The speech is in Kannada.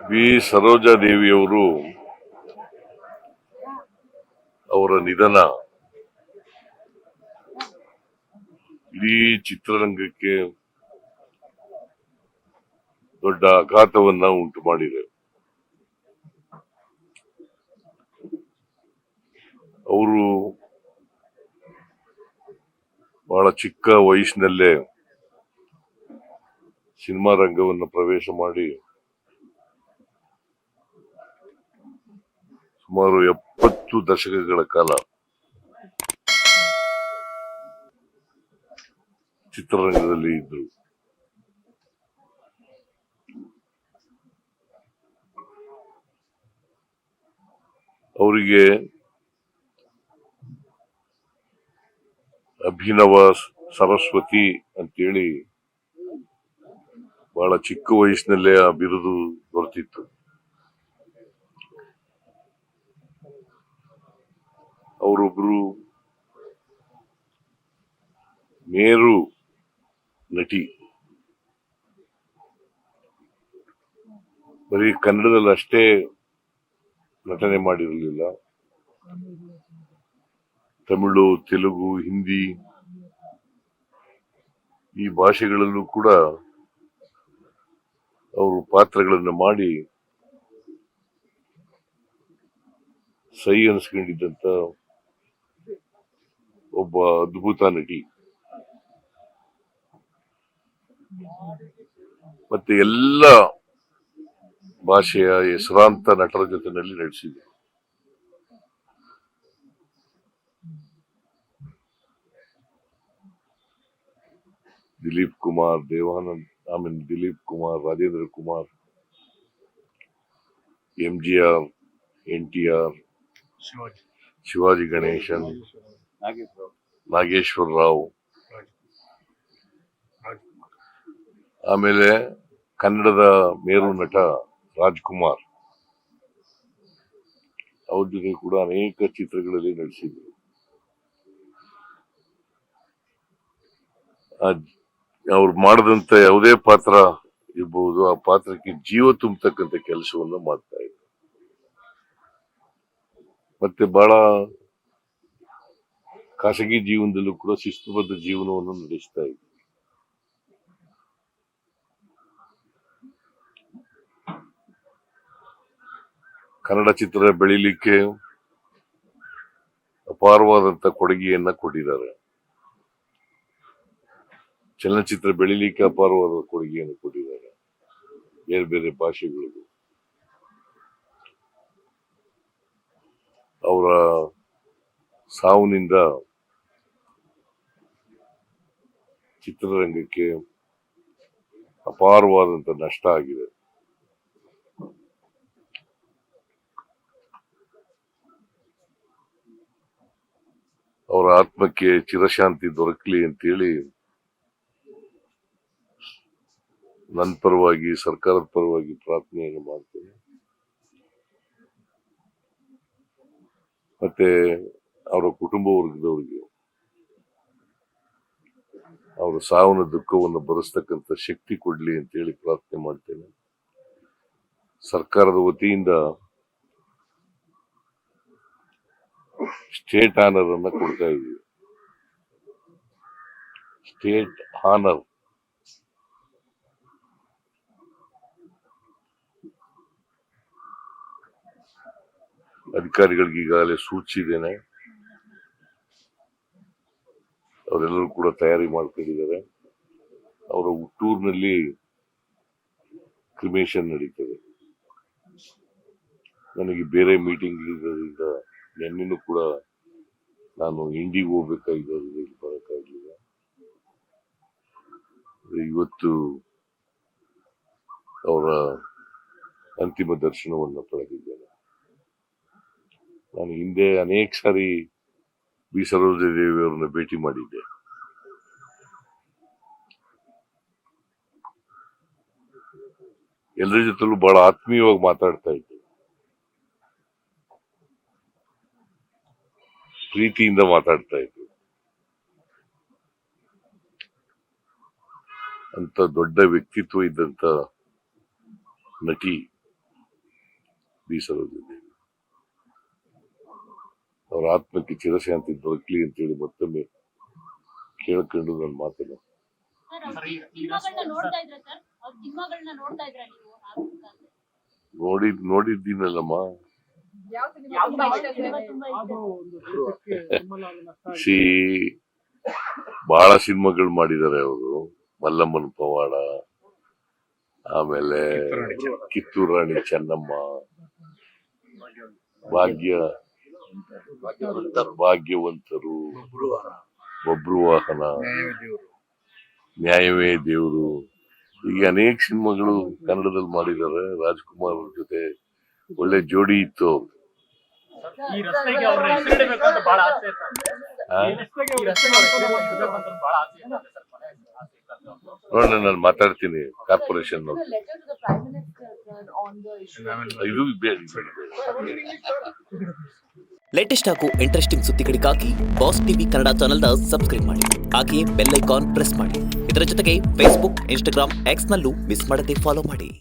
ವಿ ಸರೋಜಾದೇವಿಯವರು ಅವರ ನಿಧನ ಇಡೀ ಚಿತ್ರರಂಗಕ್ಕೆ ದೊಡ್ಡ ಆಘಾತವನ್ನ ಉಂಟು ಮಾಡಿದೆ. ಅವರು ಬಹಳ ಚಿಕ್ಕ ವಯಸ್ಸಿನಲ್ಲೇ ಸಿನಿಮಾ ರಂಗವನ್ನು ಪ್ರವೇಶ ಮಾಡಿ ಸುಮಾರು 70 ದಶಕಗಳ ಕಾಲ ಚಿತ್ರರಂಗದಲ್ಲಿ ಇದ್ರು. ಅವರಿಗೆ ಅಭಿನವ ಸರಸ್ವತಿ ಅಂತೇಳಿ ಬಹಳ ಚಿಕ್ಕ ವಯಸ್ಸಿನಲ್ಲೇ ಆ ಬಿರುದು ದೊರೆತಿತ್ತು. ಅವರೊಬ್ರು ಮೇರು ನಟಿ. ಬರೀ ಕನ್ನಡದಲ್ಲಿ ಅಷ್ಟೇ ನಟನೆ ಮಾಡಿರಲಿಲ್ಲ, ತಮಿಳು, ತೆಲುಗು, ಹಿಂದಿ ಈ ಭಾಷೆಗಳಲ್ಲೂ ಕೂಡ ಅವರು ಪಾತ್ರಗಳನ್ನು ಮಾಡಿ ಸೈ ಅನಿಸ್ಕೊಂಡಿದ್ದಂತ ಒಬ್ಬ ಅದ್ಭುತ ನಟಿ. ಮತ್ತೆ ಎಲ್ಲ ಭಾಷೆಯ ಹೆಸರಾಂತ ನಟರ ಜೊತೆನಲ್ಲಿ ನಡೆಸಿದೆ. ದಿಲೀಪ್ ಕುಮಾರ್, ದೇವಾನಂದ್, ದಿಲೀಪ್ ಕುಮಾರ್, ರಾಜೇಂದ್ರ ಕುಮಾರ್, MGR, NTR, ಶಿವಾಜಿ ಗಣೇಶನ್, ನಾಗೇಶ್ವರ ರಾವ್, ಆಮೇಲೆ ಕನ್ನಡದ ಮೇರು ನಟ ರಾಜ್ಕುಮಾರ್, ಅವ್ರ ಜೊತೆ ಕೂಡ ಅನೇಕ ಚಿತ್ರಗಳಲ್ಲಿ ನಡೆಸಿದ್ರು. ಅವ್ರು ಮಾಡದಂತ ಯಾವುದೇ ಪಾತ್ರ ಇರಬಹುದು, ಆ ಪಾತ್ರಕ್ಕೆ ಜೀವ ತುಂಬತಕ್ಕಂತ ಕೆಲಸವನ್ನ ಮಾಡ್ತಾ ಇದ್ರು. ಮತ್ತೆ ಬಹಳ ಖಾಸಗಿ ಜೀವನದಲ್ಲೂ ಕೂಡ ಶಿಸ್ತುಬದ್ಧ ಜೀವನವನ್ನು ನಡೆಸ್ತಾ ಇದ್ರು. ಕನ್ನಡ ಚಿತ್ರ ಬೆಳಿಲಿಕ್ಕೆ ಅಪಾರವಾದಂತ ಕೊಡುಗೆಯನ್ನ ಕೊಟ್ಟಿದ್ದಾರೆ. ಚಲನಚಿತ್ರ ಬೆಳಿಲಿಕ್ಕೆ ಅಪಾರವಾದ ಕೊಡುಗೆಯನ್ನು ಕೊಟ್ಟಿದ್ದಾರೆ ಬೇರೆ ಬೇರೆ ಭಾಷೆಗಳಿಗೂ. ಅವರ ಸಾವುನಿಂದ ಚಿತ್ರರಂಗಕ್ಕೆ ಅಪಾರವಾದಂತ ನಷ್ಟ ಆಗಿದೆ. ಅವರ ಆತ್ಮಕ್ಕೆ ಚಿರಶಾಂತಿ ದೊರಕಲಿ ಅಂತೇಳಿ ನನ್ನ ಪರವಾಗಿ, ಸರ್ಕಾರದ ಪರವಾಗಿ ಪ್ರಾರ್ಥನೆಯನ್ನು ಮಾಡ್ತೇನೆ. ಮತ್ತೆ ಅವರ ಕುಟುಂಬ ವರ್ಗದವರಿಗೆ ಅವರ ಸಾವಿನ ದುಃಖವನ್ನು ಭರಿಸ್ತಕ್ಕಂಥ ಶಕ್ತಿ ಕೊಡ್ಲಿ ಅಂತೇಳಿ ಪ್ರಾರ್ಥನೆ ಮಾಡ್ತೇನೆ. ಸರ್ಕಾರದ ವತಿಯಿಂದ ಸ್ಟೇಟ್ ಆನರ್ ಅನ್ನ ಕೊಡ್ತಾ ಇದ್ದೀವಿ. ಸ್ಟೇಟ್ ಆನರ್ ಅಧಿಕಾರಿಗಳಿಗೆ ಈಗಾಗಲೇ ಸೂಚಿಸಿದ್ದೇನೆ. ಅವರೆಲ್ಲರೂ ಕೂಡ ತಯಾರಿ ಮಾಡ್ಕೊಂಡಿದ್ದಾರೆ. ಅವರ ಹುಟ್ಟೂರಿನಲ್ಲಿ ಕ್ರಿಮೇಷನ್ ನಡೀತದೆ. ನನಗೆ ಬೇರೆ ಮೀಟಿಂಗ್ ಇರೋದ್ರಿಂದ ನಿನ್ನೆನೂ ಕೂಡ ನಾನು ಇಂಡಿಗೆ ಹೋಗ್ಬೇಕಾಗಿರೋದ್ರಿಂದ ಇಲ್ಲಿ ಬರೋಕ್ಕಾಗಲಿಲ್ಲ. ಇವತ್ತು ಅವರ ಅಂತಿಮ ದರ್ಶನವನ್ನು ಪಡೆದಿದ್ದೇನೆ. ನಾನು ಹಿಂದೆ ಅನೇಕ ಸಾರಿ ವಿ ಸರೋಜಾದೇವಿ ಅವರನ್ನು ಭೇಟಿ ಮಾಡಿದ್ದೆ. ಎಲ್ಲರ ಜೊತೆಲೂ ಬಹಳ ಆತ್ಮೀಯವಾಗಿ ಮಾತಾಡ್ತಾ ಇದ್ದೆ, ಪ್ರೀತಿಯಿಂದ ಮಾತಾಡ್ತಾ ಇದ್ದೆ. ಅಂತ ದೊಡ್ಡ ವ್ಯಕ್ತಿತ್ವ ಇದ್ದಂತ ನಟಿ ಬಿ ಸರೋಜಿನಿ ಅವ್ರ ಆತ್ಮಕ್ಕೆ ಚಿರಶಾಂತಿ ದೊರಕಲಿ ಅಂತೇಳಿ ಮತ್ತೊಮ್ಮೆ ಕೇಳ್ಕೊಂಡು ನನ್ನ ಮಾತನ್ನು ನೋಡಿದ್ದೀನಲ್ಲಮ್ಮ. ಸಿ ಬಹಳ ಸಿನಿಮಾಗಳು ಮಾಡಿದ್ದಾರೆ ಅವರು. ಮಲ್ಲಮ್ಮನ ಪವಾಡ, ಆಮೇಲೆ ಕಿತ್ತೂರು ರಾಣಿ ಚೆನ್ನಮ್ಮ, ಭಾಗ್ಯವಂತರು, ಬಬ್ರುವಾಹನ, ನ್ಯಾಯವೇ ದೇವರು, ಹೀಗೆ ಅನೇಕ ಸಿನಿಮಾಗಳು ಕನ್ನಡದಲ್ಲಿ ಮಾಡಿದ್ದಾರೆ. ರಾಜ್ಕುಮಾರ್ ಅವ್ರ ಜೊತೆ ಒಳ್ಳೆ ಜೋಡಿ ಇತ್ತು. ನೋಡೋಣ, ನಾನು ಮಾತಾಡ್ತೀನಿ ಕಾರ್ಪೊರೇಷನ್ ಇದು ಲೇಟೆಸ್ಟ್ ಹಾಗೂ ಇಂಟ್ರೆಸ್ಟಿಂಗ್ ಸುದ್ದಿಗಳಿಗಾಗಿ ಬಾಸ್ ಟಿವಿ ಕನ್ನಡ ಚಾನೆಲ್ನ ಸಬ್ಸ್ಕ್ರೈಬ್ ಮಾಡಿ. ಹಾಗೆಯೇ ಬೆಲ್ ಐಕಾನ್ ಪ್ರೆಸ್ ಮಾಡಿ. ಇದರ ಜೊತೆಗೆ ಫೇಸ್ಬುಕ್, ಇನ್ಸ್ಟಾಗ್ರಾಮ್, ಎಕ್ಸ್ ನಲ್ಲೂ ಮಿಸ್ ಮಾಡದೆ ಫಾಲೋ ಮಾಡಿ.